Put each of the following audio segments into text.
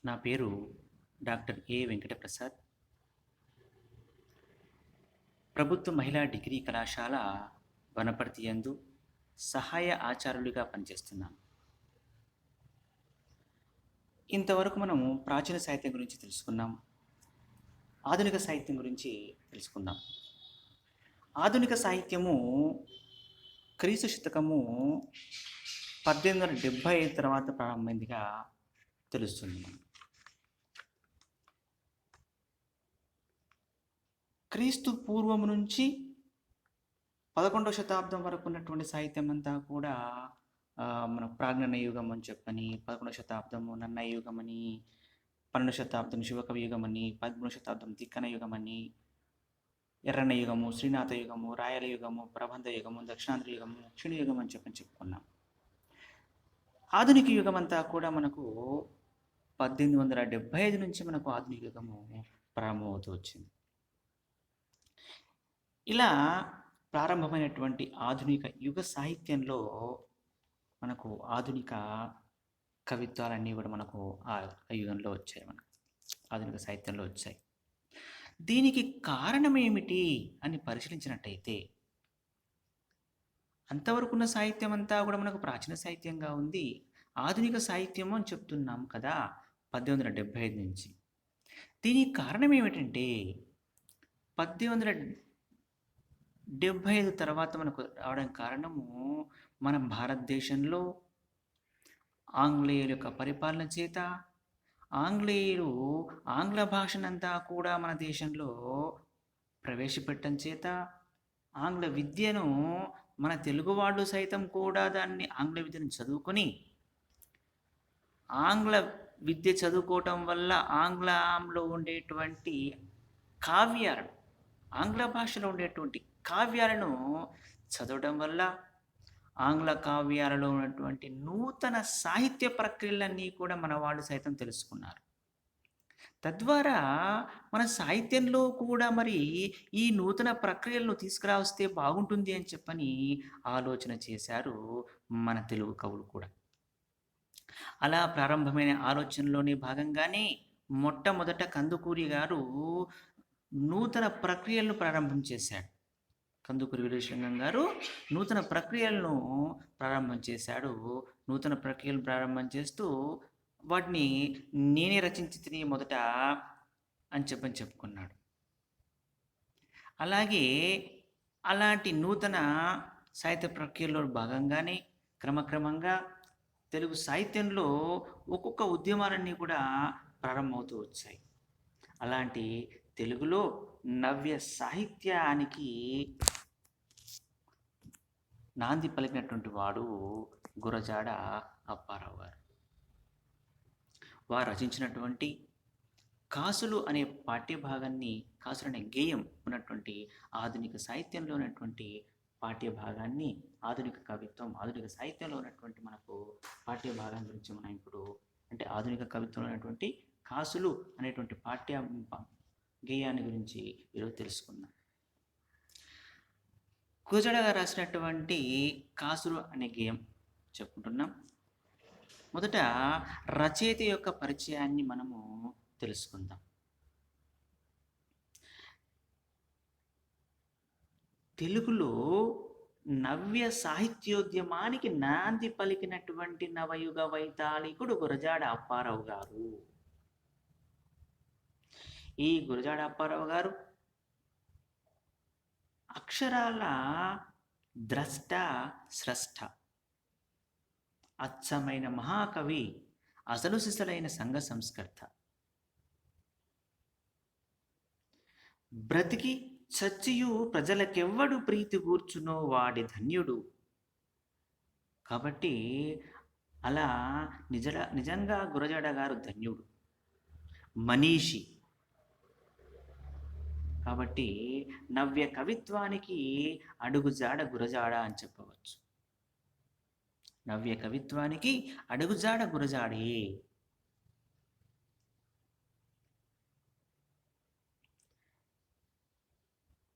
నా పేరు డాక్టర్ ఏ వెంకటప్రసాద్. ప్రభుత్వ మహిళా డిగ్రీ కళాశాల వనపర్తి యందు సహాయ ఆచార్యులుగా పనిచేస్తున్నాను. ఇంతవరకు మనము ప్రాచీన సాహిత్యం గురించి తెలుసుకున్నాం, ఆధునిక సాహిత్యం గురించి తెలుసుకుందాం. ఆధునిక సాహిత్యము క్రీస్తు శతకము 1875 తర్వాత ప్రారంభమైందిగా తెలుస్తుంది. క్రీస్తు పూర్వం నుంచి 11వ శతాబ్దం వరకు ఉన్నటువంటి సాహిత్యం అంతా కూడా మన ప్రాజ్ఞాన యుగం అని చెప్పని, 11వ శతాబ్దము నన్నయ యుగం అని, 12వ శతాబ్దం శివకవి యుగం అని, 13వ శతాబ్దం తిక్కన యుగం అని, ఎర్రన్న యుగము, శ్రీనాథ యుగము, రాయల యుగము, ప్రబంధ యుగము, దక్షిణాంధ్ర యుగము, క్షీణ యుగం అని చెప్పుకున్నాం. ఆధునిక యుగం అంతా కూడా మనకు 1875 నుంచి మనకు ఆధునిక యుగము ప్రారంభమవుతూ వచ్చింది. ఇలా ప్రారంభమైనటువంటి ఆధునిక యుగ సాహిత్యంలో మనకు ఆధునిక కవిత్వాలన్నీ కూడా మనకు ఆ యుగంలో వచ్చాయి, మనకు ఆధునిక సాహిత్యంలో వచ్చాయి. దీనికి కారణం ఏమిటి అని పరిశీలించినట్టయితే, అంతవరకు ఉన్న సాహిత్యం అంతా కూడా మనకు ప్రాచీన సాహిత్యంగా ఉంది, ఆధునిక సాహిత్యము అని చెప్తున్నాం కదా 1875 నుంచి. దీనికి కారణం ఏమిటంటే 1875 తర్వాత మనకు రావడానికి కారణము, మన భారతదేశంలో ఆంగ్లేయుల యొక్క పరిపాలన చేత ఆంగ్లేయులు ఆంగ్ల భాషనంతా కూడా మన దేశంలో ప్రవేశపెట్టడం చేత ఆంగ్ల విద్యను మన తెలుగు వాళ్ళు సైతం కూడా దాన్ని ఆంగ్ల విద్యను చదువుకొని, ఆంగ్ల విద్య చదువుకోవటం వల్ల ఆంగ్లంలో ఉండేటువంటి కావ్యాలను, ఆంగ్ల భాషలో ఉండేటువంటి కావ్యాలను చదవడం వల్ల ఆంగ్ల కావ్యాలలో ఉన్నటువంటి నూతన సాహిత్య ప్రక్రియలన్నీ కూడా మన వాళ్ళు సైతం తెలుసుకున్నారు. తద్వారా మన సాహిత్యంలో కూడా మరి ఈ నూతన ప్రక్రియలను తీసుకురావస్తే బాగుంటుంది అని చెప్పని ఆలోచన చేశారు మన తెలుగు కవులు కూడా. అలా ప్రారంభమైన ఆలోచనలోని భాగంగానే మొట్టమొదట కందుకూరి గారు నూతన ప్రక్రియలను ప్రారంభం చేశాడు. కందుకూరి వీరేశలింగం గారు నూతన ప్రక్రియలను ప్రారంభం చేశాడు. నూతన ప్రక్రియలు ప్రారంభం చేస్తూ వాటిని నేనే రచించి తిని మొదట అని చెప్పుకున్నాడు. అలాగే అలాంటి నూతన సాహిత్య ప్రక్రియలో భాగంగానే క్రమక్రమంగా తెలుగు సాహిత్యంలో ఒక్కొక్క ఉద్యమాలన్నీ కూడా ప్రారంభమవుతూ వచ్చాయి. అలాంటి తెలుగులో నవ్య సాహిత్యానికి నాంది పలికినటువంటి వాడు గురజాడ అప్పారావు గారు. వారు రచించినటువంటి కాసులు అనే పాఠ్యభాగాన్ని, కాసులు అనే గేయం ఉన్నటువంటి ఆధునిక సాహిత్యంలో ఉన్నటువంటి పాఠ్యభాగాన్ని, ఆధునిక కవిత్వం, ఆధునిక సాహిత్యంలో ఉన్నటువంటి మనకు పాఠ్యభాగం గురించి మనం ఇప్పుడు, అంటే ఆధునిక కవిత్వంలో ఉన్నటువంటి కాసులు అనేటువంటి పాఠ్య గేయాన్ని గురించి ఈరోజు తెలుసుకుందాం. గురజాడ గారు రాసినటువంటి కాసులు అనే గేయం చెప్పుకుంటున్నాం. మొదట రచయిత యొక్క పరిచయాన్ని మనము తెలుసుకుందాం. తెలుగులో నవ్య సాహిత్యోద్యమానికి నాంది పలికినటువంటి నవయుగ వైతాళికుడు గురజాడ అప్పారావు గారు. ఈ గురజాడ అప్పారావు గారు అక్షరాల ద్రష్ట స్రష్ట, అచ్చమైన మహాకవి, అసలు సిసలైన సంఘ సంస్కర్త. బ్రతికి చచ్చియు ప్రజలకెవ్వడు ప్రీతి కూర్చునో వాడి ధన్యుడు. కాబట్టి అలా నిజంగా గురజాడ గారు ధన్యుడు, మనీషి. కాబట్టి నవ్య కవిత్వానికి అడుగుజాడ గురజాడ అని చెప్పవచ్చు. నవ్య కవిత్వానికి అడుగుజాడ గురజాడే.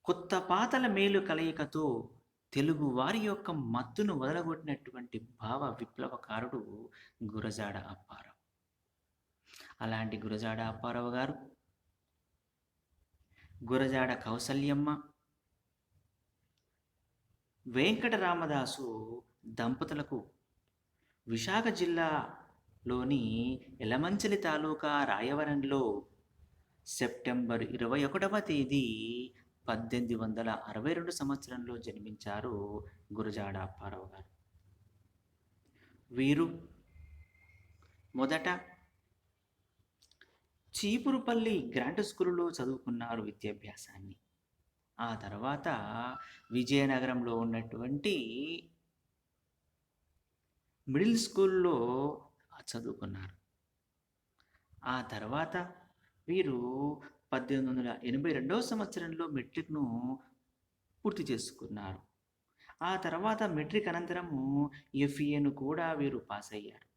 కొత్త పాతల మేలు కలయికతో తెలుగు వారి యొక్క మత్తును వదలగొట్టినటువంటి భావ విప్లవకారుడు గురజాడ అప్పారావు. అలాంటి గురజాడ అప్పారావు గారు, గురజాడ కౌసల్యమ్మ, వెంకటరామదాసు దంపతులకు విశాఖ జిల్లాలోని ఎలమంచిలి తాలూకా రాయవరంలో సెప్టెంబర్ 21వ తేదీ 1862 సంవత్సరంలో జన్మించారు గురజాడ అప్పారావు గారు. వీరు మొదట చీపురుపల్లి గ్రాంట్ స్కూలులో చదువుకున్నారు విద్యాభ్యాసాన్ని. ఆ తర్వాత విజయనగరంలో ఉన్నటువంటి మిడిల్ స్కూల్లో చదువుకున్నారు. ఆ తర్వాత వీరు 1882 సంవత్సరంలో మెట్రిక్ను పూర్తి చేసుకున్నారు. ఆ తర్వాత మెట్రిక్ అనంతరము ఎఫ్ఏను కూడా వీరు పాస్ అయ్యారు.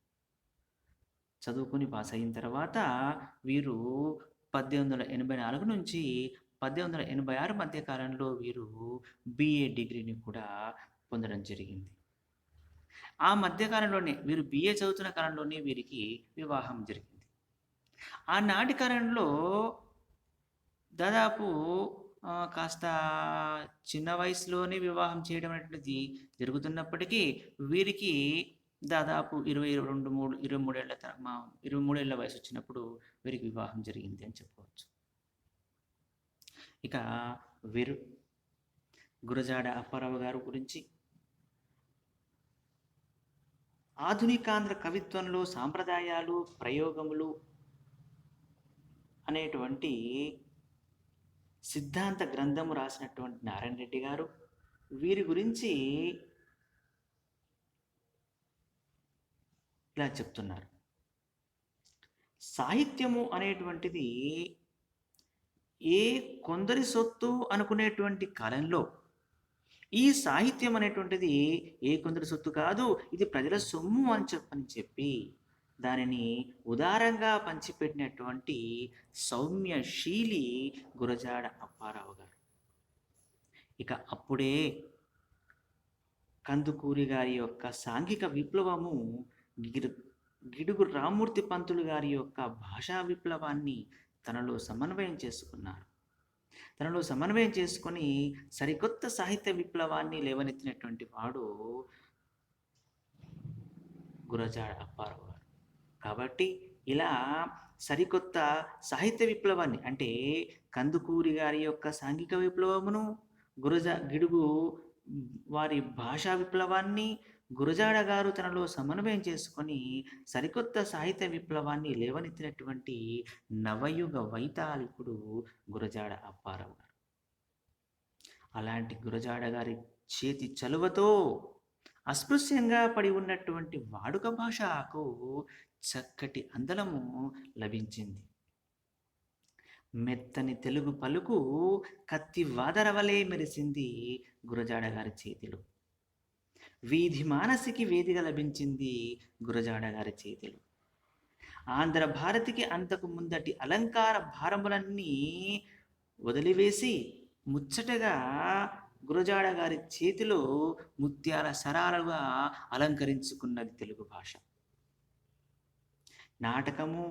చదువుకుని పాస్ అయిన తర్వాత వీరు 1884 నుంచి 1886 మధ్య కాలంలో వీరు బిఏ డిగ్రీని కూడా పొందడం జరిగింది. ఆ మధ్యకాలంలోనే వీరు బిఏ చదువుతున్న కాలంలోనే వీరికి వివాహం జరిగింది. ఆనాటి కాలంలో దాదాపు కాస్త చిన్న వయసులోనే వివాహం చేయడం అనేటువంటిది జరుగుతున్నప్పటికీ వీరికి దాదాపు 23 ఏళ్ళ వయసు వచ్చినప్పుడు వీరికి వివాహం జరిగింది అని చెప్పవచ్చు. ఇక వీరు గురజాడ అప్పారావు గారు గురించి ఆధునికాంధ్ర కవిత్వంలో సాంప్రదాయాలు ప్రయోగములు అనేటువంటి సిద్ధాంత గ్రంథము రాసినటువంటి నారాయణ రెడ్డి గారు వీరి గురించి ఇలా చెప్తున్నారు. సాహిత్యము అనేటువంటిది ఏ కొందరి సొత్తు అనుకునేటువంటి కాలంలో ఈ సాహిత్యం అనేటువంటిది ఏ కొందరి సొత్తు కాదు, ఇది ప్రజల సొమ్ము అని చెప్పి దానిని ఉదారంగా పంచిపెట్టినటువంటి సౌమ్యశీలి గురజాడ అప్పారావు గారు. ఇక అప్పుడే కందుకూరి గారి యొక్క సాంఘిక విప్లవము, గిడుగు రామ్మూర్తి పంతులు గారి యొక్క భాషా విప్లవాన్ని తనలో సమన్వయం చేసుకున్నారు. తనలో సమన్వయం చేసుకొని సరికొత్త సాహిత్య విప్లవాన్ని లేవనెత్తినటువంటి వాడు గురజాడ అప్పారావు గారు. కాబట్టి ఇలా సరికొత్త సాహిత్య విప్లవాన్ని, అంటే కందుకూరి గారి యొక్క సాంఘిక విప్లవమును, గిడుగు వారి భాషా విప్లవాన్ని గురజాడ గారు తనలో సమన్వయం చేసుకొని సరికొత్త సాహిత్య విప్లవాన్ని లేవనెత్తినటువంటి నవయుగ వైతాళికుడు గురజాడ అప్పారావు గారు. అలాంటి గురజాడ గారి చేతి చలువతో అస్పృశ్యంగా పడి ఉన్నటువంటి వాడుక భాషకు చక్కటి అందలము లభించింది. మెత్తని తెలుగు పలుకు కత్తి వాదరవలే మెరిసింది గురజాడ గారి చేతిలో. వీధి మానసికి వేదిక లభించింది గురజాడ గారి చేతిలో. ఆంధ్ర భారతికి అంతకు ముందటి అలంకార భారములన్నీ వదిలివేసి ముచ్చటగా గురజాడ గారి చేతిలో ముత్యాల సరాలుగా అలంకరించుకున్నది తెలుగు భాష. నాటకము,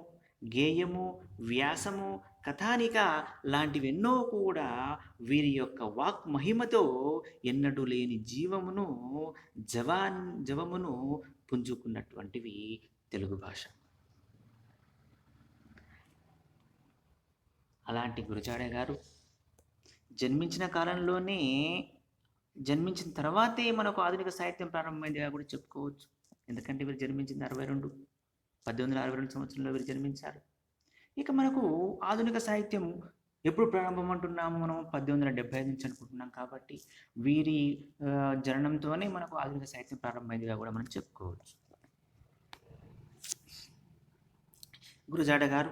గేయము, వ్యాసము, కథానిక లాంటివెన్నో కూడా వీరి యొక్క వాక్ మహిమతో ఎన్నడూ లేని జవమును పుంజుకున్నటువంటివి తెలుగు భాష. అలాంటి గురజాడ గారు జన్మించిన తర్వాతే మనకు ఆధునిక సాహిత్యం ప్రారంభమైందిగా కూడా చెప్పుకోవచ్చు. ఎందుకంటే వీరు జన్మించింది 1862 సంవత్సరంలో వీరు జన్మించారు. ఇక మనకు ఆధునిక సాహిత్యం ఎప్పుడు ప్రారంభం అంటున్నాము మనం? 1875 నుంచి అనుకుంటున్నాం. కాబట్టి వీరి జననంతోనే మనకు ఆధునిక సాహిత్యం ప్రారంభమైందిగా కూడా మనం చెప్పుకోవచ్చు. గురజాడ గారు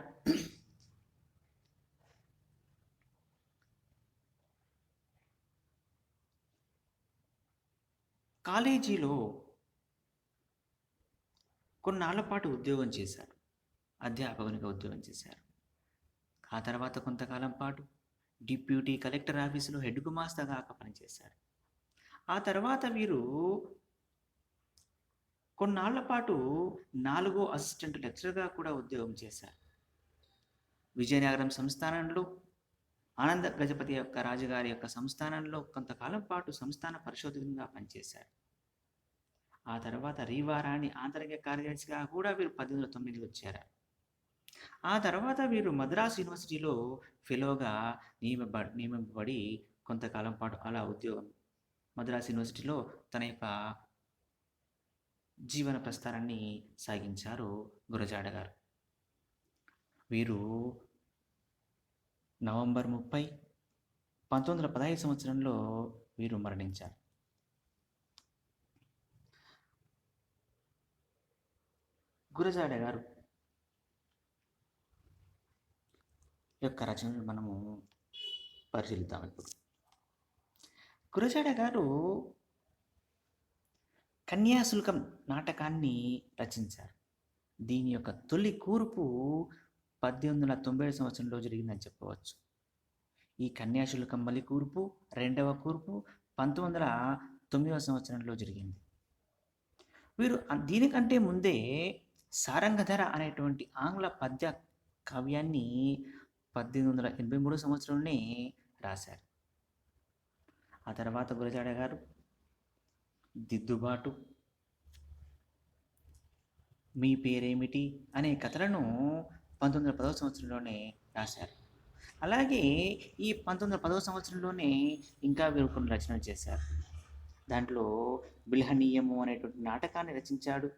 కాలేజీలో కొన్నాళ్ల పాటు ఉద్యోగం చేశారు. అధ్యాపకునిగా ఉద్యోగం చేశారు. ఆ తర్వాత కొంతకాలం పాటు డిప్యూటీ కలెక్టర్ ఆఫీసులో హెడ్ గుమాస్తాగా పనిచేశారు. ఆ తర్వాత వీరు కొన్నాళ్ల పాటు 4వ అసిస్టెంట్ లెక్చరర్గా కూడా ఉద్యోగం చేశారు. విజయనగరం సంస్థానంలో ఆనంద గజపతి యొక్క రాజుగారి యొక్క సంస్థానంలో కొంతకాలం పాటు సంస్థాన పరిశోధకునిగా పనిచేశారు. ఆ తర్వాత రీవారాణి ఆంతరిక కార్యదర్శిగా కూడా వీరు 1809 వచ్చారు. ఆ తర్వాత వీరు మద్రాసు యూనివర్సిటీలో ఫెలోగా నియమింపబడి కొంతకాలం పాటు అలా ఉద్యోగం మద్రాసు యూనివర్సిటీలో తన యొక్క జీవన ప్రస్థానాన్ని సాగించారు గురజాడ గారు. వీరు నవంబర్ 30, 1915 సంవత్సరంలో వీరు మరణించారు. గురజాడ గారు యొక్క రచనలు మనము పరిశీలిద్దాం. ఇప్పుడు గురజాడ గారు కన్యాశుల్కం నాటకాన్ని రచించారు. దీని యొక్క తొలి కూర్పు 1897 సంవత్సరంలో జరిగిందని చెప్పవచ్చు. ఈ కన్యాశుల్కం మలి కూర్పు రెండవ కూర్పు 1909 సంవత్సరంలో జరిగింది. వీరు దీనికంటే ముందే సారంగధర అనేటువంటి ఆంగ్ల పద్య కావ్యాన్ని 1883 సంవత్సరంలోనే రాశారు. ఆ తర్వాత గురజాడ గారు దిద్దుబాటు, మీ పేరేమిటి అనే కథలను 1910 సంవత్సరంలోనే రాశారు. అలాగే ఈ 1910 సంవత్సరంలోనే ఇంకా వీరు కొన్ని రచనలు చేశారు. దాంట్లో బిల్హనీయము అనేటువంటి నాటకాన్ని రచించాడు.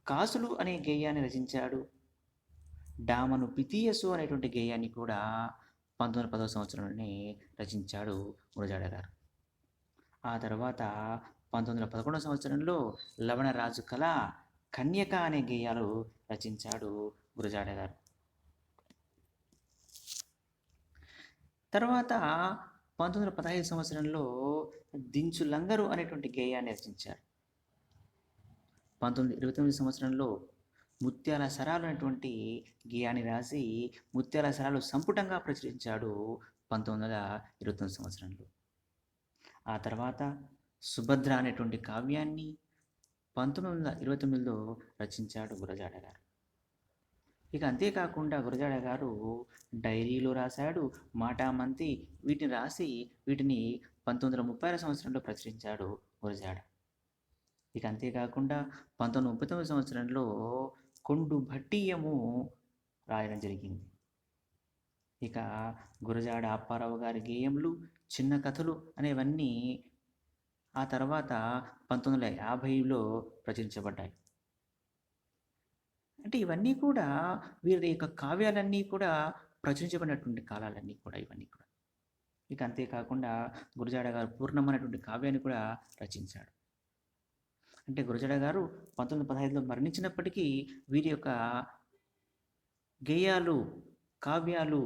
కాసులు అనే గేయాన్ని రచించాడు. డామను పితీయసు అనేటువంటి గేయాన్ని కూడా 1910 సంవత్సరంలోనే రచించాడు గురజాడ గారు. ఆ తర్వాత 1911 సంవత్సరంలో లవణరాజు కళ, కన్యక అనే గేయాలు రచించాడు గురజాడ గారు. తర్వాత 1915 సంవత్సరంలో దించు లంగరు అనేటువంటి గేయాన్ని రచించారు. 1929 సంవత్సరంలో ముత్యాల సరాలు అనేటువంటి గేయాన్ని రాసి ముత్యాల సరాలు సంపుటంగా ప్రచురించాడు 1929 సంవత్సరంలో. ఆ తర్వాత సుభద్ర అనేటువంటి కావ్యాన్ని 1929లో రచించాడు గురజాడ గారు. ఇక అంతేకాకుండా గురజాడ గారు డైరీలో రాశాడు, మాటామంతి వీటిని రాసి వీటిని 1930 సంవత్సరంలో ప్రచురించాడు గురజాడ. ఇక అంతేకాకుండా 1939 సంవత్సరంలో కొండు భట్టీయము రాయడం జరిగింది. ఇక గురజాడ అప్పారావు గారి గేయములు, చిన్న కథలు అనేవన్నీ ఆ తర్వాత 1950లో ప్రచురించబడ్డాయి. అంటే ఇవన్నీ కూడా వీరి యొక్క కావ్యాలన్నీ కూడా ప్రచురించబడినటువంటి కాలాలన్నీ కూడా ఇవన్నీ కూడా. ఇక అంతేకాకుండా గురజాడ గారు పూర్ణమైనటువంటి కావ్యాన్ని కూడా రచించాడు. అంటే గురజాడ గారు 1915లో మరణించినప్పటికీ వీరి యొక్క గేయాలు, కావ్యాలు,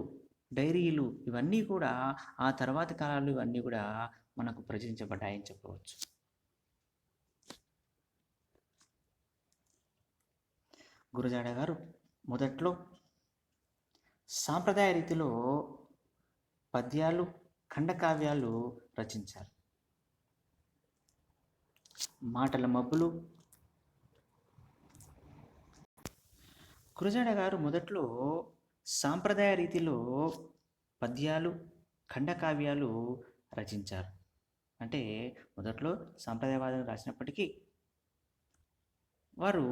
డైరీలు ఇవన్నీ కూడా ఆ తర్వాతి కాలాలు ఇవన్నీ కూడా మనకు ప్రచురించబడ్డాయని చెప్పవచ్చు. గురజాడ గారు మొదట్లో సాంప్రదాయ రీతిలో పద్యాలు, ఖండకావ్యాలు రచించారు. మాటల మబ్బులు. గురజాడ గారు మొదట్లో సాంప్రదాయ రీతిలో పద్యాలు, ఖండకావ్యాలు రచించారు. అంటే మొదట్లో సాంప్రదాయవాదం రాసినప్పటికీ వారు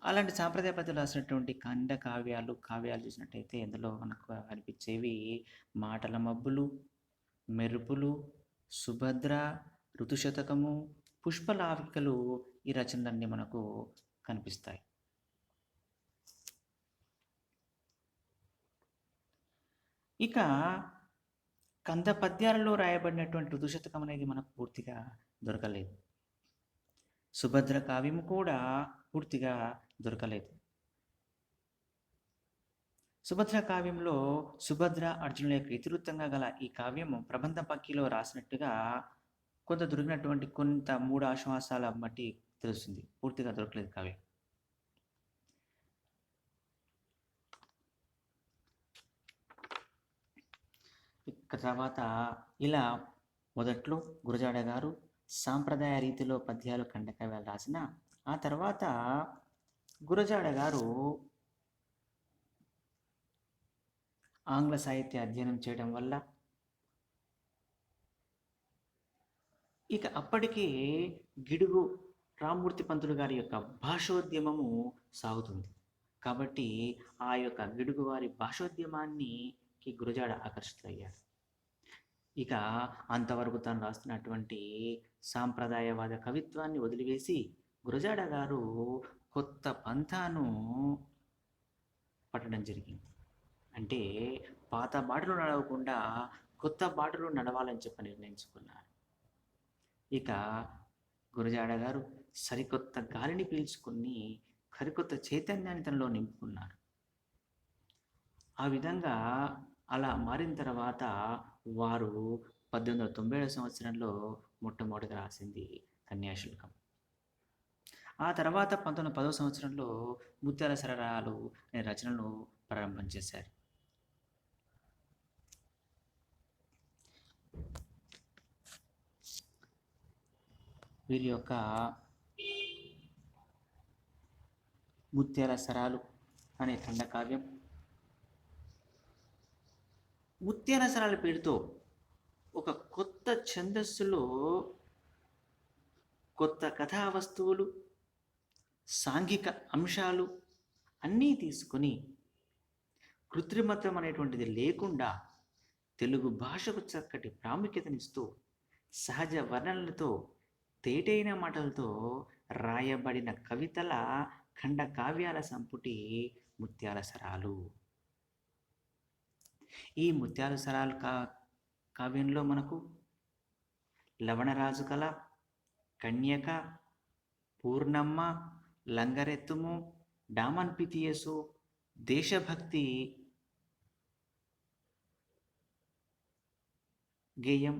అలాంటి సాంప్రదాయ పద్ధతులు రాసినటువంటి ఖండకావ్యాలు, కావ్యాలు చూసినట్టయితే ఇందులో మనకు అనిపించేవి మాటల మబ్బులు, మెరుపులు, సుభద్ర, ఋతుశతకము, పుష్పలావికలు ఈ రచనలన్నీ మనకు కనిపిస్తాయి. ఇక కంద పద్యాలలో రాయబడినటువంటి ఋతుశతకం అనేది మనకు పూర్తిగా దొరకలేదు. సుభద్ర కావ్యం కూడా పూర్తిగా దొరకలేదు. సుభద్ర కావ్యంలో సుభద్ర అర్జునుల యొక్క ఇతివృత్తంగా గల ఈ కావ్యం ప్రబంధ పక్కిలో రాసినట్టుగా కొంత దొరికినటువంటి కొంత 3 ఆశ్వాసాల బట్టి తెలుస్తుంది. పూర్తిగా దొరకలేదు కావ్యం. తర్వాత ఇలా మొదట్లో గురజాడ గారు సాంప్రదాయ రీతిలో పద్యాలు, ఖండకావ్యాలు రాసిన ఆ తర్వాత గురజాడ గారు ఆంగ్ల సాహిత్య అధ్యయనం చేయడం వల్ల ఇక అప్పటికే గిడుగు రామ్మూర్తి పంతులు గారి యొక్క భాషోద్యమము సాగుతుంది. కాబట్టి ఆ యొక్క గిడుగు వారి భాషోద్యమానికి గురజాడ ఆకర్షితులయ్యారు. ఇక అంతవరకు తను రాస్తున్నటువంటి సాంప్రదాయవాద కవిత్వాన్ని వదిలివేసి గురజాడ గారు కొత్త పంథాను పట్టడం జరిగింది. అంటే పాత బాటలు నడవకుండా కొత్త బాటలు నడవాలని చెప్పి నిర్ణయించుకున్నారు. ఇక గురజాడ గారు సరికొత్త గాలిని పీల్చుకుని సరికొత్త చైతన్యాన్ని తనలో నింపుకున్నారు. ఆ విధంగా అలా మారిన తర్వాత వారు 1897 సంవత్సరంలో మొట్టమొదటిగా రాసింది కన్యాశుల్కం. ఆ తర్వాత 1910 సంవత్సరంలో ముత్యాల సరళాలు అనే రచనలను ప్రారంభం చేశారు. వీరి యొక్క ముత్యాల సరాలు అనే ఖండకావ్యం ముత్యాల సరాల పేరుతో ఒక కొత్త ఛందస్సులో కొత్త కథా వస్తువులు, సాంఘిక అంశాలు అన్నీ తీసుకొని కృత్రిమత్వం అనేటువంటిది లేకుండా తెలుగు భాషకు చక్కటి ప్రాముఖ్యతనిస్తూ సహజ వర్ణనలతో తేటైన మాటలతో రాయబడిన కవితల ఖండ కావ్యాల సంపుటి ముత్యాల సరాలు. ఈ ముత్యాల సరాలు కావ్యంలో మనకు లవణరాజు కళ, కన్యక, పూర్ణమ్మ, లంగరెత్తుము, డామన్ పితియసు, దేశభక్తి గేయం,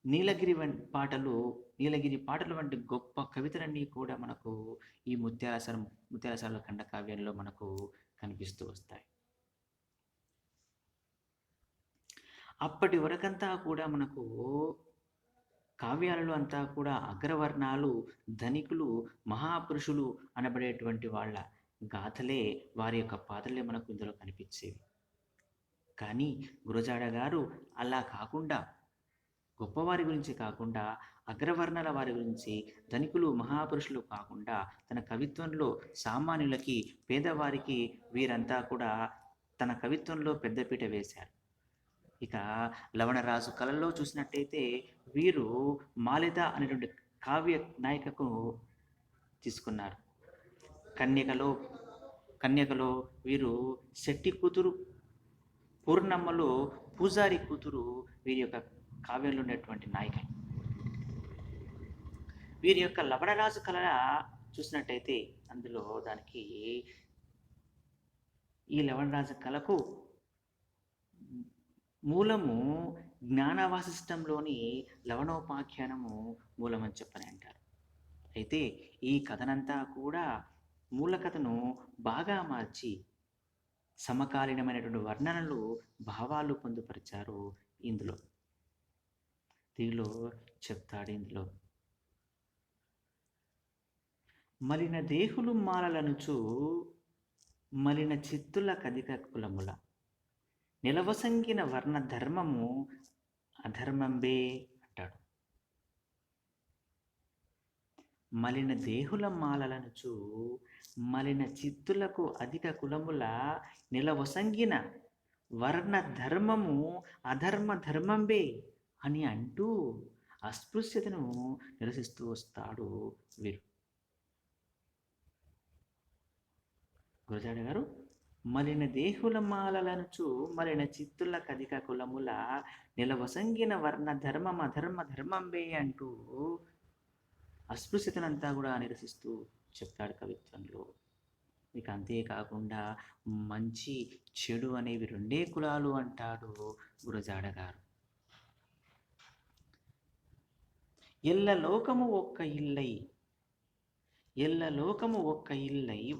నీలగిరి పాటలు వంటి గొప్ప కవితలన్నీ కూడా మనకు ఈ ముత్యాల సరాల ఖండ కావ్యంలో మనకు కనిపిస్తూ వస్తాయి. అప్పటి వరకంతా కూడా మనకు కావ్యాలలో అంతా కూడా అగ్రవర్ణాలు, ధనికులు, మహాపురుషులు అనబడేటువంటి వాళ్ళ గాథలే, వారి యొక్క పాత్రలే మనకు ఇందులో కనిపించేవి. కానీ గురజాడ గారు అలా కాకుండా, గొప్పవారి గురించి కాకుండా, అగ్రవర్ణాల వారి గురించి, ధనికులు మహాపురుషులు కాకుండా తన కవిత్వంలో సామాన్యులకి, పేదవారికి వీరంతా కూడా తన కవిత్వంలో పెద్దపీట వేశారు. ఇక లవణరాజు కళల్లో చూసినట్టయితే వీరు మాలిత అనేటువంటి కావ్య నాయికకు తీసుకున్నారు. కన్యకలో వీరు శెట్టి కూతురు, పూర్ణమ్మలో పూజారి కూతురు వీరి యొక్క కావ్యంలో ఉన్నటువంటి నాయిక. వీరి యొక్క లవణరాజు కళ చూసినట్టయితే అందులో దానికి ఈ లవణరాజు కళకు మూలము జ్ఞానవాసిష్టంలోని లవణోపాఖ్యానము మూలమని చెప్పని అంటారు. అయితే ఈ కథనంతా కూడా మూల కథను బాగా మార్చి సమకాలీనమైనటువంటి వర్ణనలు, భావాలు పొందుపరిచారు. దీనిలో చెప్తాడు, ఇందులో మలిన దేహులు మాలలనుచు మలిన చిత్తుల కదిక కులముల నిలవసంగిన వర్ణ ధర్మము అధర్మంబే అంటాడు. మలిన దేహుల మాలలనుచు మలిన చిత్తులకు అధిక కులముల నిలవసంగిన వర్ణ ధర్మము అధర్మ ధర్మంబే అని అంటూ అస్పృశ్యతను నిరసిస్తూ వస్తాడు వీరు. గురజాడ గారు మలిన దేహుల మాలలనుచు మలిన చిత్తుల కధిక కులముల నిలవసంగిన వర్ణ ధర్మం అధర్మ ధర్మంబే అంటూ అస్పృశ్యతనంతా కూడా నిరసిస్తూ చెప్తాడు కవిత్వంలో. ఇక అంతేకాకుండా మంచి చెడు అనేవి రెండే కులాలు అంటాడు గురజాడ గారు. ఎల్ల లోకము ఒక్క ఇల్లై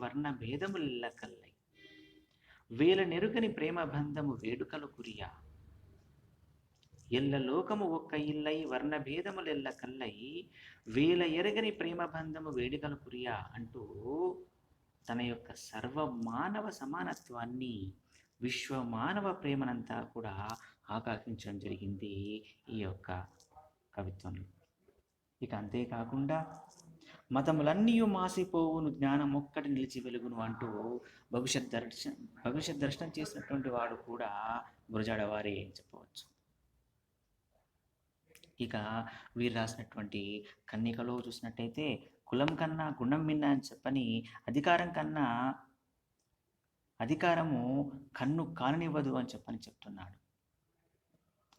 వర్ణ భేదముల్ల కల్లై వేల నెరుగని ప్రేమ బంధము వేడుకలు కురియా. ఎల్ల లోకము ఒక్క ఇల్లై వర్ణ భేదములెల్ల కల్లై వేల ఎరగని ప్రేమ బంధము వేడుకలు కురియా అంటూ తన యొక్క సర్వ మానవ సమానత్వాన్ని విశ్వమానవ ప్రేమనంతా కూడా ఆకాంక్షించడం జరిగింది ఈ యొక్క కవిత్వంలో. ఇక అంతేకాకుండా మతములన్నీ మాసిపోవును, జ్ఞానం ఒక్కటి నిలిచి వెలుగును అంటూ భవిష్యత్ దర్శనం చేసినటువంటి వాడు కూడా గురజాడ వారే అని చెప్పవచ్చు. ఇక వీరు రాసినటువంటి కన్నికలో చూసినట్టయితే కులం కన్నా గుణం మిన్న అని చెప్పని, అధికారము కన్ను కాననివ్వదు అని చెప్పని చెప్తున్నాడు.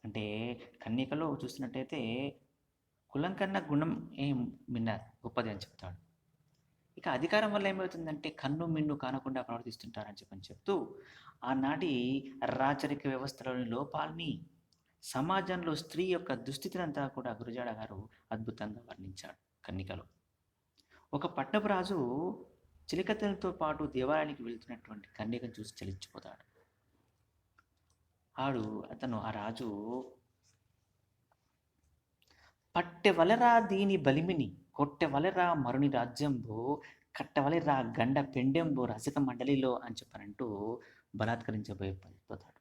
అంటే కన్నికలో చూసినట్టయితే కులం కన్నా గుణం ఏం మిన్న గొప్పది అని చెప్తాడు. ఇక అధికారం వల్ల ఏమవుతుందంటే కన్ను మిన్ను కానకుండా ప్రవర్తిస్తుంటారని చెప్పని చెప్తూ ఆనాటి రాచరిక వ్యవస్థలోని లోపాలని, సమాజంలో స్త్రీ యొక్క దుస్థితిని అంతా కూడా గురజాడ గారు అద్భుతంగా వర్ణించాడు కన్నికలో. ఒక పట్టపు రాజు చిలికత్తెలతో పాటు దేవాలయానికి వెళ్తున్నటువంటి కన్యకను చూసి చలించిపోతాడు. ఆ రాజు పట్టెవలరా దీని బలిమిని, కొట్టెవలరా మరుని రాజ్యంబు, కట్టవలెరా గండ పెండెంబు రసిక మండలిలో అని చెప్పనంటూ బలాత్కరించబోతాడు.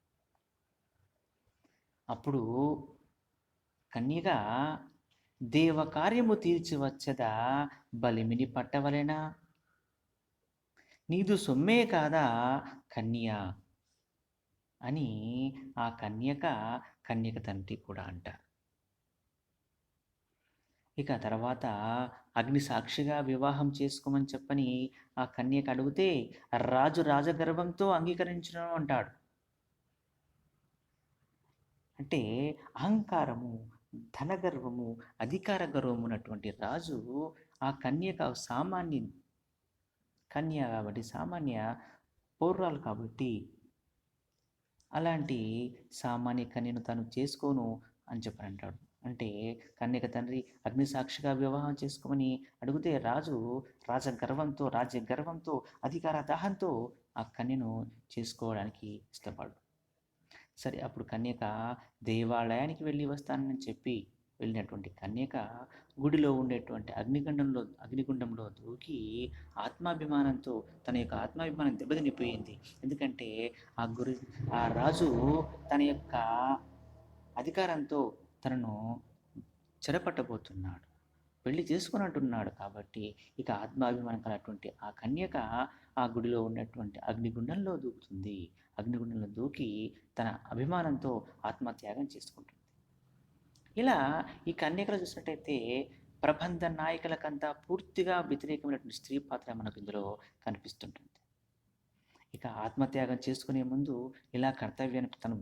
అప్పుడు కన్యగా దేవకార్యము తీర్చి వచ్చదా బలిమిని పట్టవలెనా, నీదు సొమ్మే కాదా కన్య అని ఆ కన్యక తండ్రి కూడా అంటారు. ఇక తర్వాత అగ్ని సాక్షిగా వివాహం చేసుకోమని చెప్పని ఆ కన్యక అడిగితే రాజు రాజగర్వంతో అంగీకరించడం అంటాడు. అంటే అహంకారము, ధనగర్వము, అధికార గర్వము ఉన్నటువంటి రాజు ఆ కన్యక కన్య కాబట్టి సామాన్య పౌరాలు కాబట్టి అలాంటి సామాన్య కన్యను తను చేసుకోను అని చెప్పని అంటాడు. అంటే కన్యక తండ్రి అగ్ని సాక్షిగా వివాహం చేసుకోమని అడిగితే రాజు రాజ్య గర్వంతో అధికార దాహంతో ఆ కన్యను చేసుకోవడానికి ఇష్టపడు. సరే, అప్పుడు కన్యక దేవాలయానికి వెళ్ళి వస్తానని చెప్పి వెళ్ళినటువంటి కన్యక గుడిలో ఉండేటువంటి అగ్నిగుండంలో దూకి ఆత్మాభిమానంతో తన యొక్క ఆత్మాభిమానం దెబ్బతినిపోయింది. ఎందుకంటే ఆ రాజు తన యొక్క అధికారంతో తనను చెరపట్టబోతున్నాడు, పెళ్లి చేసుకుని అంటున్నాడు. కాబట్టి ఇక ఆత్మాభిమానం కలిగినటువంటి ఆ కన్యక ఆ గుడిలో ఉన్నటువంటి అగ్నిగుండంలో దూకి తన అభిమానంతో ఆత్మత్యాగం చేసుకుంటుంది. ఇలా ఈ కన్యకలు చూసినట్టయితే ప్రబంధ నాయకులకంతా పూర్తిగా వ్యతిరేకమైనటువంటి స్త్రీ పాత్ర మనకు ఇందులో కనిపిస్తుంటుంది. ఇక ఆత్మత్యాగం చేసుకునే ముందు ఇలా కర్తవ్యాన్ని తను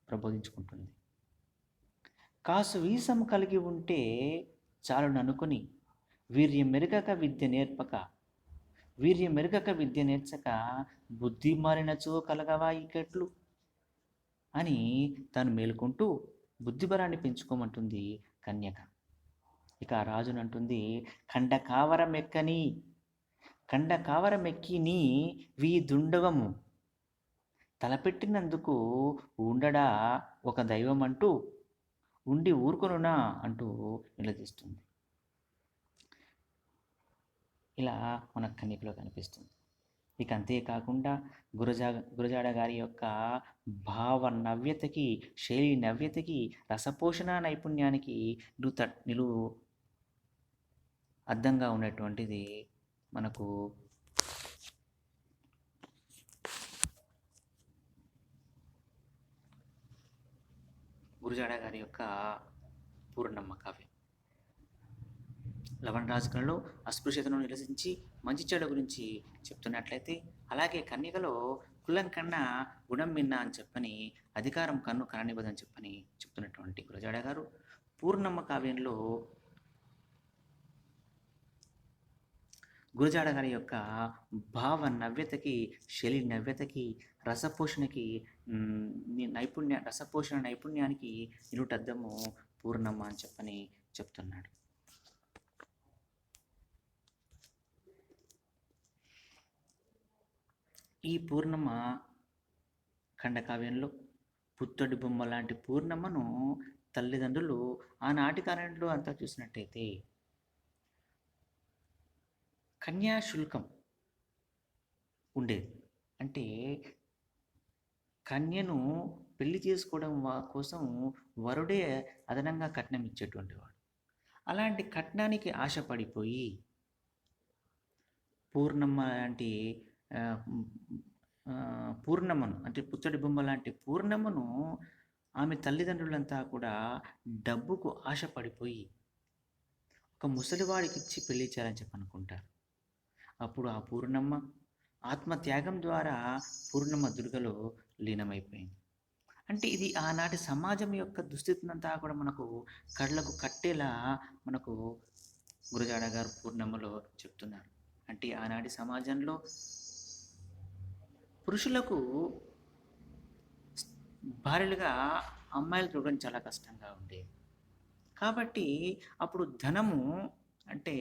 ప్రబోధించుకుంటుంది. కాసు వీసం కలిగి ఉంటే చాలుననుకుని వీర్యం మెరుగక విద్య నేర్చక బుద్ధి మారినచో కలగవా ఇక్కట్లు అని తాను మేలుకుంటూ బుద్ధిబలాన్ని పెంచుకోమంటుంది కన్యక. ఇక రాజును అంటుంది, కండ కావరమెక్కి నీ వీ దుండవము తలపెట్టినందుకు ఉండడా ఒక దైవం అంటూ ఉండి ఊరుకొనునా అంటూ నిలదీస్తుంది. ఇలా మన కన్యకలో కనిపిస్తుంది. ఇక అంతేకాకుండా గురజాడ గారి యొక్క భావ నవ్యతకి, శైలి నవ్యతకి, రసపోషణ నైపుణ్యానికి నిలువు అద్దంగా ఉన్నటువంటిది మనకు గురజాడ గారి యొక్క పూర్ణమ్మ కావ్యం. లవణ రాజకీయంలో అస్పృశ్యతను నిరసించి మంచి చెడు గురించి చెప్తున్నట్లయితే, అలాగే కన్యకలో కులం కన్నా గుణం మిన్న అని చెప్పని, అధికారం కన్ను కననివ్వదని చెప్పని చెప్తున్నటువంటి గురజాడ గారు పూర్ణమ్మ కావ్యంలో గురజాడ గారి యొక్క భావ నవ్యతకి, శైలి నవ్యతకి, రసపోషణ నైపుణ్యానికి నిలుటద్దము పూర్ణమ్మ అని చెప్పని చెప్తున్నాడు. ఈ పూర్ణమ్మ ఖండకావ్యంలో పుత్తడి బొమ్మ లాంటి పూర్ణమ్మను తల్లిదండ్రులు ఆనాటి కాలంలో అంతా చూసినట్టయితే కన్యాశుల్కం ఉండేది. అంటే కన్యను పెళ్లి చేసుకోవడం కోసం వరుడే అదనంగా కట్నం ఇచ్చేటువంటి వాడు. అలాంటి కట్నానికి ఆశపడిపోయి పూర్ణమ్మ లాంటి ఆ, పూర్ణమ్మను అంటే పుత్తడి బొమ్మ లాంటి పూర్ణమ్మను ఆమె తల్లిదండ్రులంతా కూడా డబ్బుకు ఆశపడిపోయి ఒక ముసలివాడికి ఇచ్చి పెళ్లి చేయాలని చెప్పి అనుకుంటారు. అప్పుడు ఆ పూర్ణమ్మ ఆత్మత్యాగం ద్వారా పూర్ణమ్మ దుర్గలో లీనమైపోయింది. అంటే ఇది ఆనాటి సమాజం యొక్క దుస్థితినంతా కూడా మనకు కళ్ళకు కట్టేలా మనకు గురజాడ గారు పూర్ణమ్మలో చెప్తున్నారు. అంటే ఆనాటి సమాజంలో పురుషులకు భార్యలుగా అమ్మాయిలు చూడడం చాలా కష్టంగా ఉండేది. కాబట్టి అప్పుడు అంటే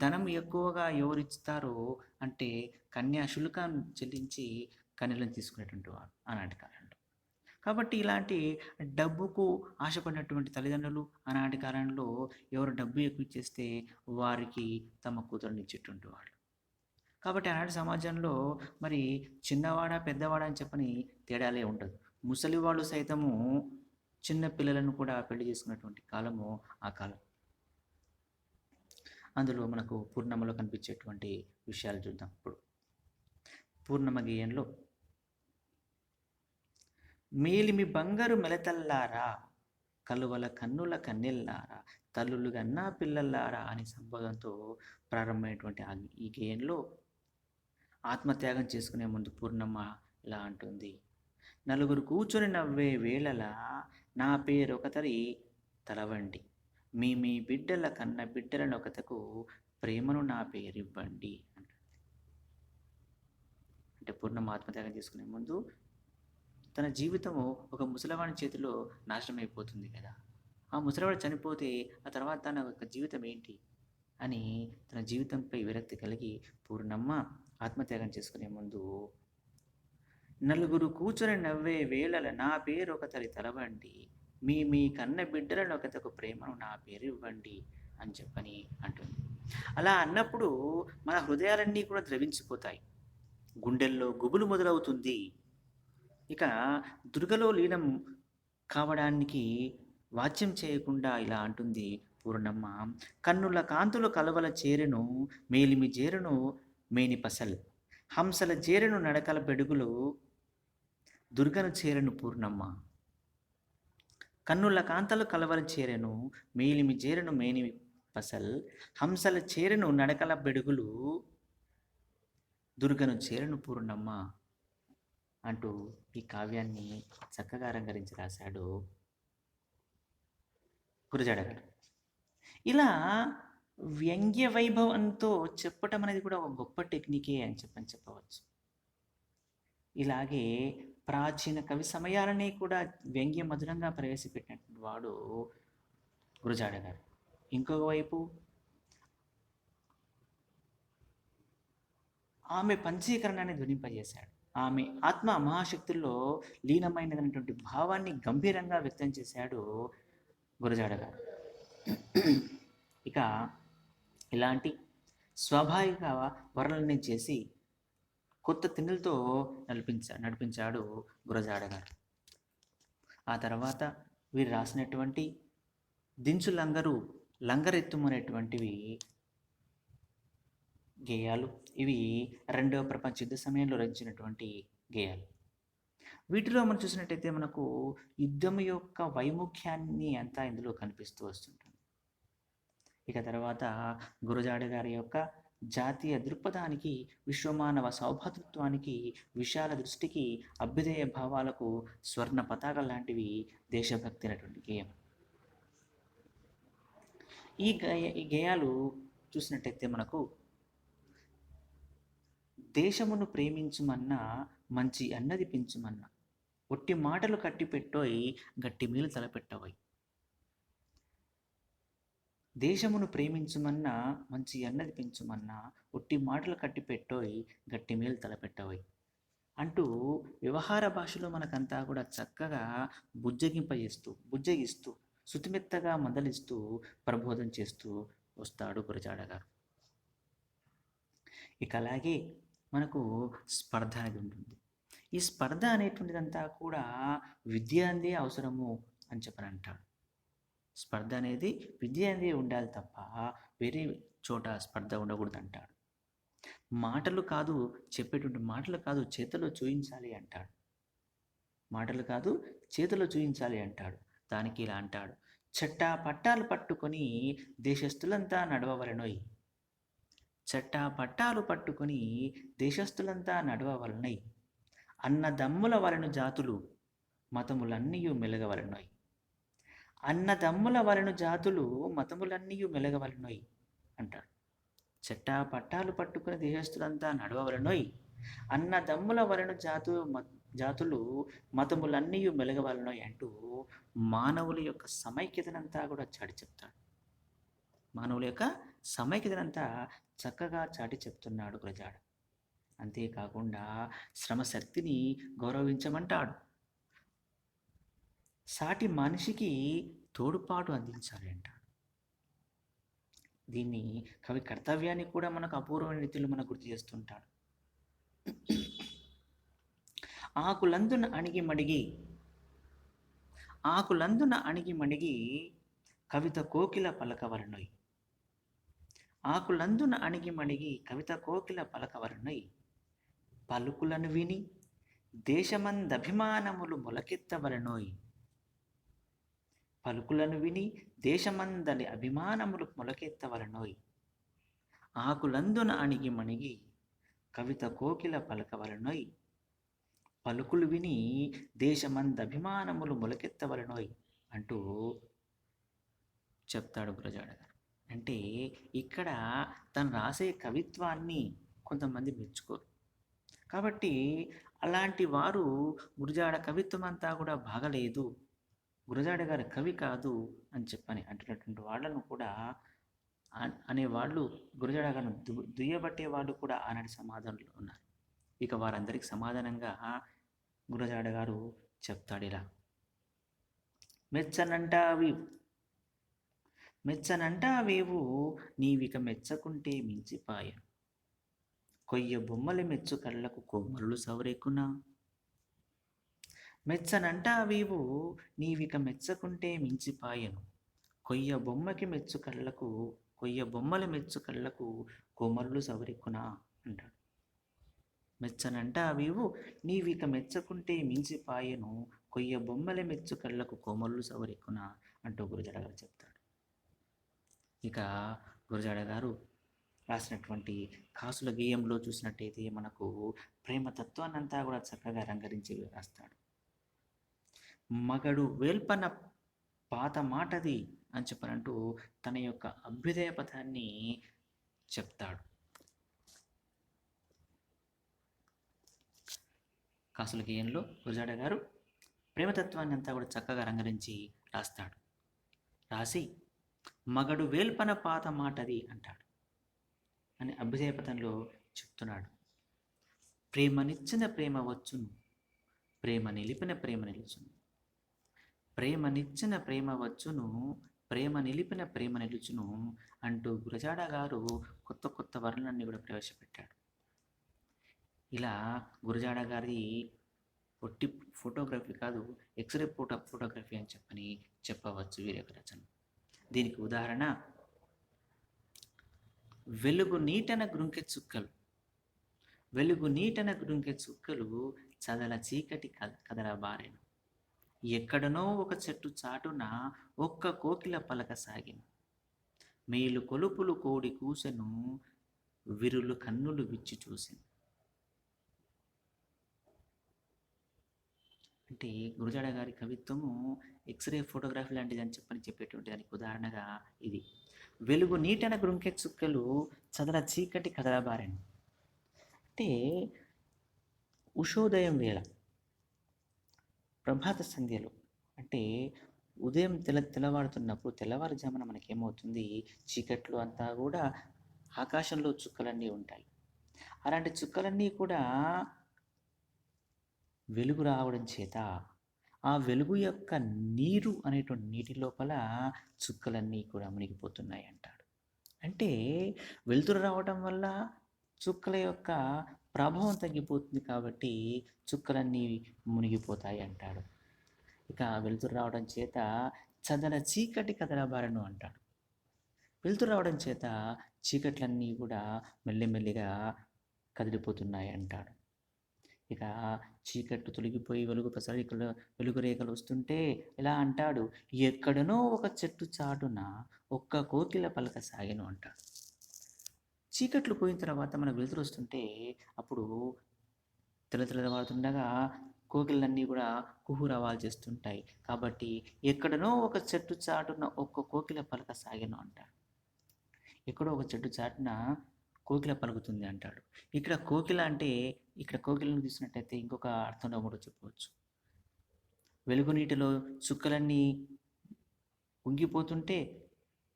ధనం ఎక్కువగా ఎవరిస్తారో అంటే కన్యా శుల్కాన్ని చెల్లించి కన్యలను తీసుకునేటువంటి వారు ఆనాటి కాలంలో. కాబట్టి ఇలాంటి డబ్బుకు ఆశపడినటువంటి తల్లిదండ్రులు ఆనాటి కాలంలో ఎవరు డబ్బు ఎక్కువ ఇచ్చేస్తే వారికి తమ కూతురుని ఇచ్చేటువంటి వాళ్ళు. కాబట్టి ఆనాటి సమాజంలో మరి చిన్నవాడా పెద్దవాడా అని చెప్పని తేడాలే ఉండదు. ముసలివాళ్ళు సైతము చిన్న పిల్లలను కూడా పెళ్లి చేసుకున్నటువంటి కాలము ఆ కాలం. అందులో మనకు పూర్ణమ్మలో కనిపించేటువంటి విషయాలు చూద్దాం. ఇప్పుడు పూర్ణమ గేయంలో మేలిమి బంగారు మెలతల్లారా కలువల కన్నుల కన్నెల్లారా తల్లులు గన్నా పిల్లల్లారా అనే సంబోధనతో ప్రారంభమైనటువంటి ఈ గేయంలో ఆత్మత్యాగం చేసుకునే ముందు పూర్ణమ్మ ఇలా అంటుంది: నలుగురు కూర్చొని నవ్వే వేళలా నా పేరు ఒకతరి తలవండి, మీ బిడ్డల కన్న బిడ్డలను ఒకతకు ప్రేమను నా పేరివ్వండి అంటుంది. అంటే పూర్ణమ్మ ఆత్మత్యాగం చేసుకునే ముందు తన జీవితము ఒక ముసలివాడి చేతిలో నాశనం అయిపోతుంది కదా. ఆ ముసలివాడు చనిపోతే ఆ తర్వాత తన యొక్క జీవితం ఏంటి అని తన జీవితంపై విరక్తి కలిగి పూర్ణమ్మ ఆత్మత్యాగం చేసుకునే ముందు నలుగురు కూర్చొని నవ్వే వేళల నా పేరు ఒకతరి తలవండి, మీ కన్న బిడ్డలను ఒకతకు ప్రేమను నా పేరు ఇవ్వండి అని చెప్పని అంటుంది. అలా అన్నప్పుడు మన హృదయాలన్నీ కూడా ద్రవించిపోతాయి, గుండెల్లో గుబులు మొదలవుతుంది. ఇక దుర్గలో లీనం కావడానికి వాచ్యం చేయకుండా ఇలా అంటుంది పూర్ణమ్మ: కన్నుల కాంతులు కలవల చేరెను మేలిమి చేరెను మేని పసల్, హంసల చేరెను నడకల బెడుగులు దుర్గను చేరెను పూర్ణమ్మ. కన్నుల కాంతలు కలవల చేరెను మేలిమి చేరెను మేని పసల్, హంసల చేరెను నడకల బెడుగులు దుర్గను చేరెను పూర్ణమ్మ అంటూ ఈ కావ్యాన్ని చక్కగా అలంకరించి రాశాడు గురజాడ గారు. ఇలా వ్యంగ్య వైభవంతో చెప్పటం అనేది కూడా ఒక గొప్ప టెక్నికే అని చెప్పవచ్చు. ఇలాగే ప్రాచీన కవి సమయాలని కూడా వ్యంగ్య మధురంగా ప్రవేశపెట్టినటువంటి వాడు గురజాడ గారు. ఇంకొక వైపు ఆమె పంచీకరణాన్ని ధ్వనింపజేశాడు. ఆమె ఆత్మ మహాశక్తుల్లో లీనమైనటువంటి భావాన్ని గంభీరంగా వ్యక్తం చేశాడు గురజాడ గారు. ఇక ఇలాంటి స్వాభావిక వర్ణనని చేసి కొత్త తిన్నులతో నడిపించాడు గురజాడ గారు. ఆ తర్వాత వీరు రాసినటువంటి దించు లంగరు లంగరెత్తుము అనేటువంటివి గేయాలు. ఇవి 2వ ప్రపంచ యుద్ధ సమయంలో రచించినటువంటి గేయాలు. వీటిలో మనం చూసినట్టయితే మనకు యుద్ధం యొక్క వైముఖ్యాన్ని అంతా ఇందులో కనిపిస్తూ వస్తుంటుంది. ఇక తర్వాత గురజాడ గారి యొక్క జాతీయ దృక్పథానికి, విశ్వమానవ సౌభాతృత్వానికి, విశాల దృష్టికి, అభ్యుదయ భావాలకు స్వర్ణ పతాక లాంటివి దేశభక్తి అనేటువంటి గేయం. ఈ గేయాలు చూసినట్టయితే మనకు దేశమును ప్రేమించుమన్నా మంచి అన్నది పెంచుమన్నా ఒట్టి మాటలు కట్టిపెట్టోయి గట్టి మేలు తలపెట్టవై, దేశమును ప్రేమించుమన్నా మంచి అన్నది పెంచుమన్నా ఒట్టి మాటలు కట్టిపెట్టోయి గట్టి మేలు తలపెట్టవై అంటూ వ్యవహార భాషలో మనకంతా కూడా చక్కగా బుజ్జగిస్తూ శుతిమెత్తగా మందలిస్తూ ప్రబోధం చేస్తూ వస్తాడు గురజాడ గారు. ఇక అలాగే మనకు స్పర్ధ అనేది ఉంటుంది. ఈ స్పర్ధ అనేటువంటిదంతా కూడా విద్య అందే అవసరము అని చెప్పని అంటాడు. స్పర్ధ అనేది విద్య అందే ఉండాలి తప్ప వేరే చోట స్పర్ధ ఉండకూడదు అంటాడు. మాటలు కాదు, చెప్పేటువంటి మాటలు కాదు, చేతలో చూయించాలి అంటాడు. మాటలు కాదు, చేతిలో చూయించాలి అంటాడు. దానికి ఇలా అంటాడు, చట్టా పట్టాలు పట్టుకొని దేశస్థులంతా నడవవలెనోయ్. చట్టా పట్టాలు పట్టుకొని దేశస్థులంతా నడవవలనై. అన్నదమ్ముల వలెను జాతులు మతములన్నీయు మెలగవలెనోయ్. అన్నదమ్ముల వలెను జాతులు మతములన్నీయు మెలగవలెనోయ్ అంటాడు. చట్టా పట్టాలు పట్టుకుని దేశస్థులంతా నడవవలెనోయ్. అన్నదమ్ముల వలెను జాతులు మతములన్నీ మెలగవలెనోయ్ అంటూ మానవుల యొక్క సమైక్యతనంతా కూడా చాటి చెప్తాడు. మానవుల యొక్క సమైక్యతనంతా చక్కగా చాటి చెప్తున్నాడు గురజాడ. అంతేకాకుండా శ్రమశక్తిని గౌరవించమంటాడు. సాటి మనిషికి తోడుపాటు అందించాలి అంటాడు. దీన్ని కవి కర్తవ్యాన్ని కూడా మనకు అపూర్వమైన రీతిలో మనకు గుర్తు చేస్తుంటాడు. ఆకులందున అణిగి మణిగి కవిత కోకిల పలకవలనోయ్. ఆకులందున అణిగి మణిగి కవిత కోకిల పలకవలనోయ్. పలుకులను విని దేశమందభిమానములు మొలకెత్తవలనోయ్. పలుకులను విని దేశమందని అభిమానములు మొలకెత్తవలనోయ్. ఆకులందున అణిగి మణిగి కవిత కోకిల పలకవలనోయ్. పలుకులు విని దేశమందభిమానములు మొలకెత్తవలనోయ్ అంటూ చెప్తాడు గురజాడ గారు. అంటే ఇక్కడ తను రాసే కవిత్వాన్ని కొంతమంది మెచ్చుకోరు. కాబట్టి అలాంటి వారు గురజాడ కవిత్వం అంతా కూడా బాగలేదు, గురజాడ గారి కవి కాదు అని చెప్పని అంటున్నటువంటి వాళ్ళను కూడా అనేవాళ్ళు గురజాడ గారిని దుయ్యబట్టే వాళ్ళు కూడా ఆనాటి సమాధానంలో ఉన్నారు. ఇక వారందరికి సమాధానంగా గురజాడ గారు చెప్తాడు ఇలా, మెచ్చనంటావేవు నీవిక మెచ్చకుంటే మించిపాయను. కొయ్య బొమ్మల మెచ్చు కళ్ళకు కొమ్మరులు సవరెక్కునా. మెచ్చనంటావేవు నీవిక మెచ్చకుంటే మించిపాయను. కొయ్య బొమ్మల మెచ్చు కళ్ళకు కొమ్మరులు సవరెక్కునా అంటాడు. మెచ్చనంటావేవు నీవిక మెచ్చకుంటే మించిపాయను. కొయ్య బొమ్మల మెచ్చు కళ్ళకు కొమ్మరులు సవరెక్కునా అంటూ గురజాడ గారు చెప్తాడు. ఇక గురజాడ గారు రాసినటువంటి కాసుల గేయంలో చూసినట్టయితే మనకు ప్రేమతత్వాన్ని అంతా కూడా చక్కగా రంగరించి రాస్తాడు. మగడు వేల్పన పాత మాటది అని చెప్పనంటూ తన యొక్క అభ్యుదయ పదాన్ని చెప్తాడు. కాసుల గేయంలో గురజాడ గారు ప్రేమతత్వాన్ని అంతా కూడా చక్కగా రంగరించి రాస్తాడు. రాసి మగడు వేల్పన పాత మాటది అంటాడు అని అభ్యుదయ పదంలో చెప్తున్నాడు. ప్రేమనిచ్చిన ప్రేమ వచ్చును, ప్రేమ నిలిపిన ప్రేమ నిలుచును. ప్రేమనిచ్చిన ప్రేమ వచ్చును, ప్రేమ నిలిపిన ప్రేమ నిలుచును అంటూ గురజాడ గారు కొత్త కొత్త వర్ణాన్ని కూడా ప్రవేశపెట్టాడు. ఇలా గురజాడ గారి ఒట్టి ఫోటోగ్రఫీ కాదు, ఎక్స్రే ఫోటోగ్రఫీ అని చెప్పవచ్చు వీరి యొక్క రచన. దీనికి ఉదాహరణ వెలుగు నీటన గ్రుంకె చుక్కలు చదల చీకటి కదలబారెను. ఎక్కడనో ఒక చెట్టు చాటున ఒక్క కోకిల పలక సాగిన. మేలు కొలుపులు కోడి కూసెను, విరులు కన్నులు విచ్చి చూసెను. అంటే గురజాడ గారి కవిత్వము ఎక్స్రే ఫోటోగ్రఫీ లాంటిది అని చెప్పేటువంటి దానికి ఉదాహరణగా ఇది. వెలుగు నీటన గ్రుంకె చుక్కలు చదల చీకటి కదలబారెను. అంటే ఉషోదయం వేళ, ప్రభాత సంధ్యలో, అంటే ఉదయం తెల్లవారుతున్నప్పుడు తెల్లవారుజామున మనకేమవుతుంది, చీకట్లు అంతా కూడా ఆకాశంలో చుక్కలన్నీ ఉంటాయి. అలాంటి చుక్కలన్నీ కూడా వెలుగు రావడం చేత ఆ వెలుగు యొక్క నీరు అనేటువంటి నీటి లోపల చుక్కలన్నీ కూడా మునిగిపోతున్నాయి అంటాడు. అంటే వెలుతురు రావడం వల్ల చుక్కల యొక్క ప్రభావం తగ్గిపోతుంది కాబట్టి చుక్కలన్నీ మునిగిపోతాయి అంటాడు. ఇక వెలుతురు రావడం చేత చదల చీకటి కదలబారను అంటాడు. వెలుతురు రావడం చేత చీకట్లన్నీ కూడా మెల్లిమెల్లిగా కదిలిపోతున్నాయి అంటాడు. ఇక చీకట్లు తొలగిపోయి వెలుగు రేఖలు వస్తుంటే ఇలా అంటాడు, ఎక్కడనో ఒక చెట్టు చాటున ఒక్క కోకిల పలక సాగెను అంటాడు. చీకట్లు పోయిన తర్వాత మనకు వెలుతురు వస్తుంటే అప్పుడు తెల్లవారుతుండగా కోకిలన్నీ కూడా కుహురవాలు చేస్తుంటాయి. కాబట్టి ఎక్కడనో ఒక చెట్టు చాటున ఒక్క కోకిల పలక సాగెను అంటాడు. ఎక్కడో ఒక చెట్టు చాటున కోకిల పలుకుతుంది అంటాడు. ఇక్కడ కోకిల అంటే ఇక్కడ కోకిలను చూసినట్టయితే ఇంకొక అర్థంలో కూడా చెప్పవచ్చు. వెలుగు నీటిలో చుక్కలన్నీ ఉంగిపోతుంటే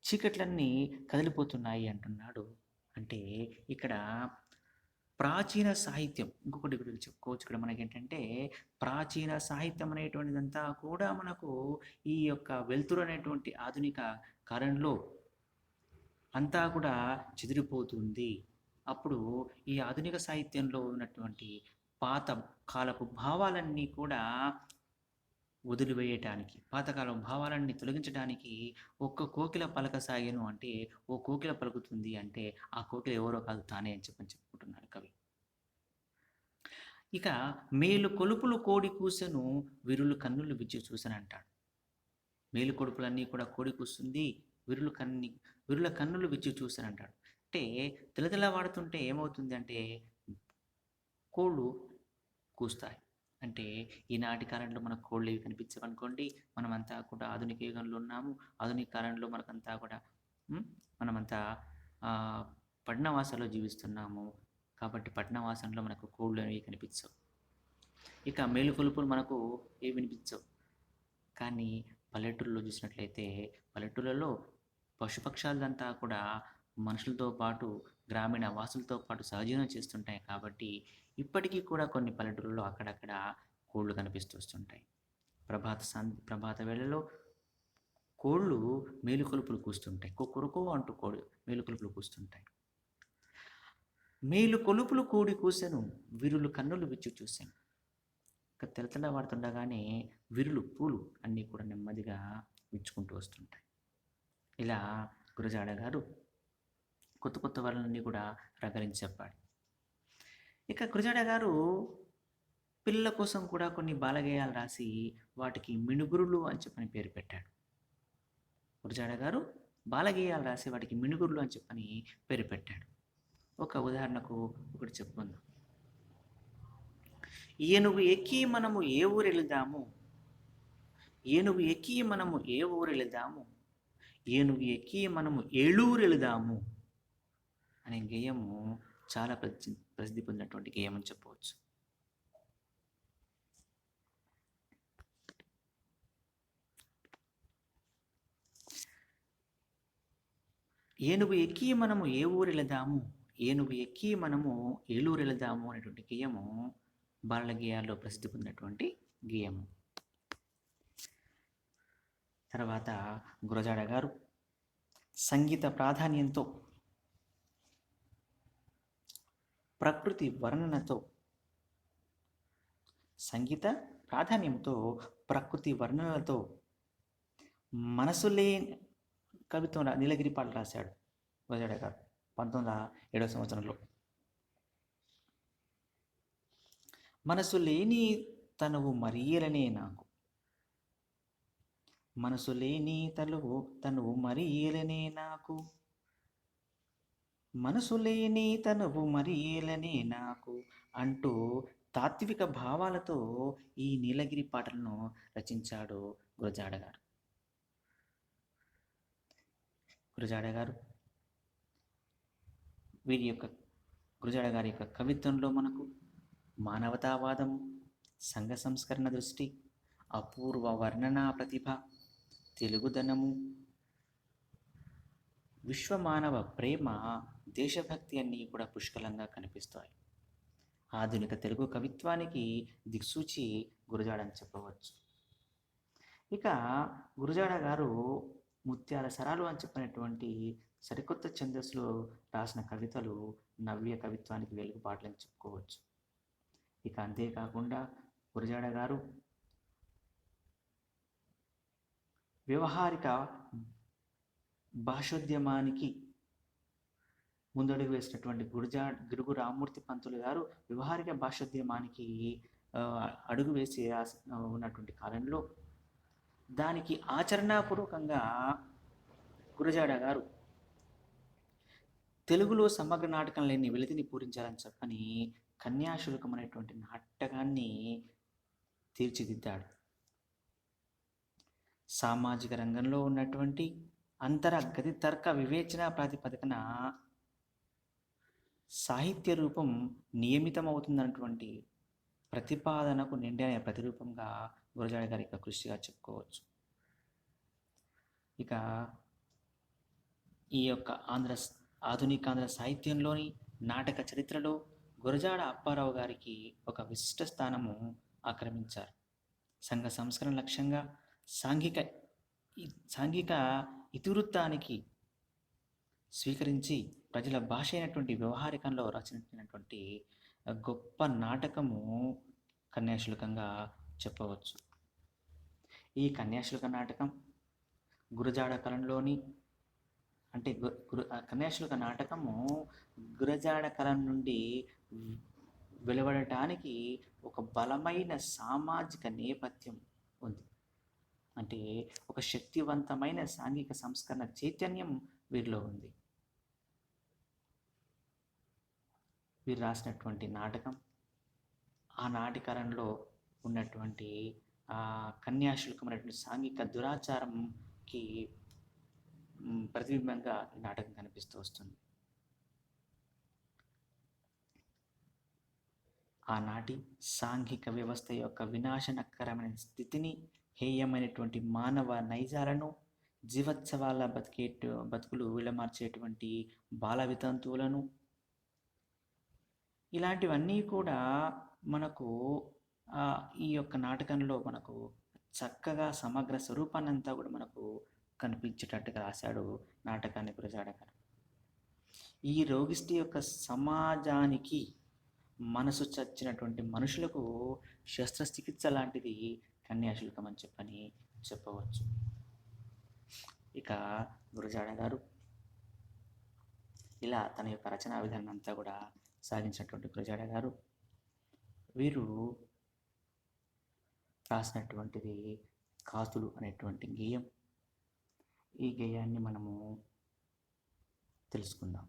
చీకట్లన్నీ కదిలిపోతున్నాయి అంటున్నాడు. అంటే ఇక్కడ ప్రాచీన సాహిత్యం ఇంకొకటి గురించి చెప్పుకోవచ్చు. ఇక్కడ మనకేంటంటే ప్రాచీన సాహిత్యం అనేటువంటిదంతా కూడా మనకు ఈ యొక్క వెలుతురు అనేటువంటి ఆధునిక కాలంలో అంతా కూడా చెదిరిపోతుంది. అప్పుడు ఈ ఆధునిక సాహిత్యంలో ఉన్నటువంటి పాత కాలపు భావాలన్నీ కూడా వదిలివేయటానికి, పాతకాలం భావాలన్నీ తొలగించడానికి ఒక్క కోకిల పలక సాగెను అంటే ఓ కోకిల పలుకుతుంది అంటే ఆ కోకిల ఎవరో కాదు తానే అని చెప్పుకుంటున్నాడు కవి. ఇక మేలు కొలుపులు కోడి కూసెను విరులు కన్నులు విచ్చి చూసనంటాడు. మేలు కొడుపులన్నీ కూడా కోడి కూస్తుంది, విరుల కన్నులు విచ్చి చూసానంటాడు. అంటే తెల్లవాడుతుంటే ఏమవుతుంది అంటే కోళ్ళు కూస్తాయి. అంటే ఈనాటి కాలంలో మనకు కోళ్ళు ఏవి కనిపించవనుకోండి, మనమంతా కూడా ఆధునిక యుగంలో ఉన్నాము. ఆధునిక కాలంలో మనకంతా కూడా మనమంతా పట్టణవాసంలో జీవిస్తున్నాము. కాబట్టి పట్టణవాసంలో మనకు కోళ్ళు అనేవి కనిపించవు. ఇక మేలుకొలుపులు మనకు ఏవి వినిపించవు. కానీ పల్లెటూరులో చూసినట్లయితే పల్లెటూళ్ళలో పశుపక్షాలంతా కూడా మనుషులతో పాటు గ్రామీణ వాసులతో పాటు సహజీవనం చేస్తుంటాయి. కాబట్టి ఇప్పటికీ కూడా కొన్ని పల్లెటూరులో అక్కడక్కడ కోళ్ళు కనిపిస్తూ వస్తుంటాయి. ప్రభాత వేళలో కోళ్ళు మేలుకొలుపులు కూస్తుంటాయి. కుక్కురుకో అంటూ మేలుకొలుపులు కూస్తుంటాయి. మేలుకొలుపులు కోడి కూసెను విరులు కన్నులు విచ్చి చూశాను. ఇక తెల్లవాడుతుండగానే విరులు పూలు అన్నీ కూడా నెమ్మదిగా విచ్చుకుంటూ వస్తుంటాయి. ఇలా గురజాడ గారు కొత్త వాళ్ళన్నీ కూడా రకరించి చెప్పాడు. ఇక గురజాడ గారు పిల్లల కోసం కూడా కొన్ని బాలగేయాలు రాసి వాటికి మినుగురులు అని చెప్పని పేరు పెట్టాడు. గురజాడ గారు బాలగేయాలు రాసి వాటికి మినుగురులు అని చెప్పని పేరు పెట్టాడు. ఒక ఉదాహరణకు ఒకటి చెప్పుకుందాం. ఏనుగు ఎక్కి మనము ఏ ఊరు వెళదాము, ఏనుగు ఎక్కి మనము ఏ ఊరు వెళదాము, ఏనుగు ఎక్కి మనము ఏలూరు వెళదాము అనే గేయము చాలా ప్రసిద్ధి పొందినటువంటి గేయం అని చెప్పవచ్చు. ఏనుగు ఎక్కి మనము ఏ ఊరు వెళదాము, ఏనుగు ఎక్కి మనము ఏలూరు వెళదాము అనేటువంటి గేయము బాలల గేయాల్లో ప్రసిద్ధి పొందినటువంటి గేయము. తర్వాత గురజాడ గారు సంగీత ప్రాధాన్యంతో ప్రకృతి వర్ణనతో సంగీత ప్రాధాన్యంతో ప్రకృతి వర్ణనలతో మనసులే కవిత్వం నీలగిరి పాటలు రాశాడు గురజాడ గారు 1907 సంవత్సరంలో. మనసు లేని తనువు మరియలనే నాకు, మనసు లేని తనువు మరియలనే నాకు, మనసు లేని తనువు మరియలనే నాకు అంటూ తాత్విక భావాలతో ఈ నీలగిరి పాటలను రచించాడు గురజాడ గారు. గురజాడ గారు గురజాడ గారి యొక్క కవిత్వంలో మనకు మానవతావాదం, సంఘ సంస్కరణ దృష్టి, అపూర్వ వర్ణనా ప్రతిభ, తెలుగుదనము, విశ్వమానవ ప్రేమ, దేశభక్తి అన్నీ కూడా పుష్కలంగా కనిపిస్తాయి. ఆధునిక తెలుగు కవిత్వానికి దిక్సూచి గురజాడ అని చెప్పవచ్చు. ఇక గురజాడ గారు ముత్యాల సరాలు అని చెప్పినటువంటి సరికొత్త ఛందస్సులో రాసిన కవితలు నవ్య కవిత్వానికి వెలుగుబాట్లని చెప్పుకోవచ్చు. ఇక అంతేకాకుండా గురజాడ గారు వ్యవహారిక భాషోద్యమానికి ముందడుగు వేసినటువంటి గిడుగు రామ్మూర్తి పంతులు గారు వ్యవహారిక భాషోద్యమానికి అడుగు వేసి ఉన్నటువంటి కాలంలో దానికి ఆచరణాపూర్వకంగా గురజాడ గారు తెలుగులో సమగ్ర నాటకం లేని వెలితిని పూరించాలని చెప్పని కన్యాశుల్కం అనేటువంటి నాటకాన్ని తీర్చిదిద్దాడు. సామాజిక రంగంలో ఉన్నటువంటి అంతర గతి తర్క వివేచన ప్రాతిపదికన సాహిత్య రూపం నియమితమవుతుందన్నటువంటి ప్రతిపాదనకు నిండైన ప్రతిరూపంగా గురజాడ గారి యొక్క కృషిగా చెప్పుకోవచ్చు. ఇక ఈ యొక్క ఆధునికాంధ్ర సాహిత్యంలోని నాటక చరిత్రలో గురజాడ అప్పారావు గారికి ఒక విశిష్ట స్థానము ఆక్రమించారు. సంఘ సంస్కరణ లక్ష్యంగా సాంఘిక ఇతివృత్తానికి స్వీకరించి ప్రజల భాష అయినటువంటి వ్యవహారికంలో రచించినటువంటి గొప్ప నాటకము కన్యాశుల్కంగా చెప్పవచ్చు. ఈ కన్యాశుల్క నాటకం గురజాడ కలంలోని అంటే కన్యాశుల్క నాటకము గురజాడ కలం నుండి వెలువడటానికి ఒక బలమైన సామాజిక నేపథ్యం ఉంది. అంటే ఒక శక్తివంతమైన సాంఘిక సంస్కరణ చైతన్యం వీరిలో ఉంది. వీరు రాసినటువంటి నాటకం ఆ నాటకాలంలో ఉన్నటువంటి కన్యాశుల్కమైనటువంటి సాంఘిక దురాచారంకి ప్రతిబింబంగా ఈ నాటకం కనిపిస్తూ వస్తుంది. ఆనాటి సాంఘిక వ్యవస్థ యొక్క వినాశనకరమైన స్థితిని, హేయమైనటువంటి మానవ నైజాలను, జీవోత్సవాల బతుకులు విలమార్చేటువంటి బాల వితంతువులను, ఇలాంటివన్నీ కూడా మనకు ఈ యొక్క నాటకంలో మనకు చక్కగా సమగ్ర స్వరూపాన్ని అంతా కూడా మనకు కనిపించేటట్టుగా రాశాడు నాటకాన్ని గురజాడ గారు. ఈ రోగిష్టి యొక్క సమాజానికి మనసు చచ్చినటువంటి మనుషులకు శస్త్రచికిత్స లాంటిది కన్యాశుల్కం అని చెప్పవచ్చు. ఇక గురజాడ గారు ఇలా తన యొక్క రచనా విధానం అంతా కూడా సాగించినటువంటి గురజాడ గారు వీరు రాసినటువంటిది కాతులు అనేటువంటి గేయం. ఈ గేయాన్ని మనము తెలుసుకుందాం.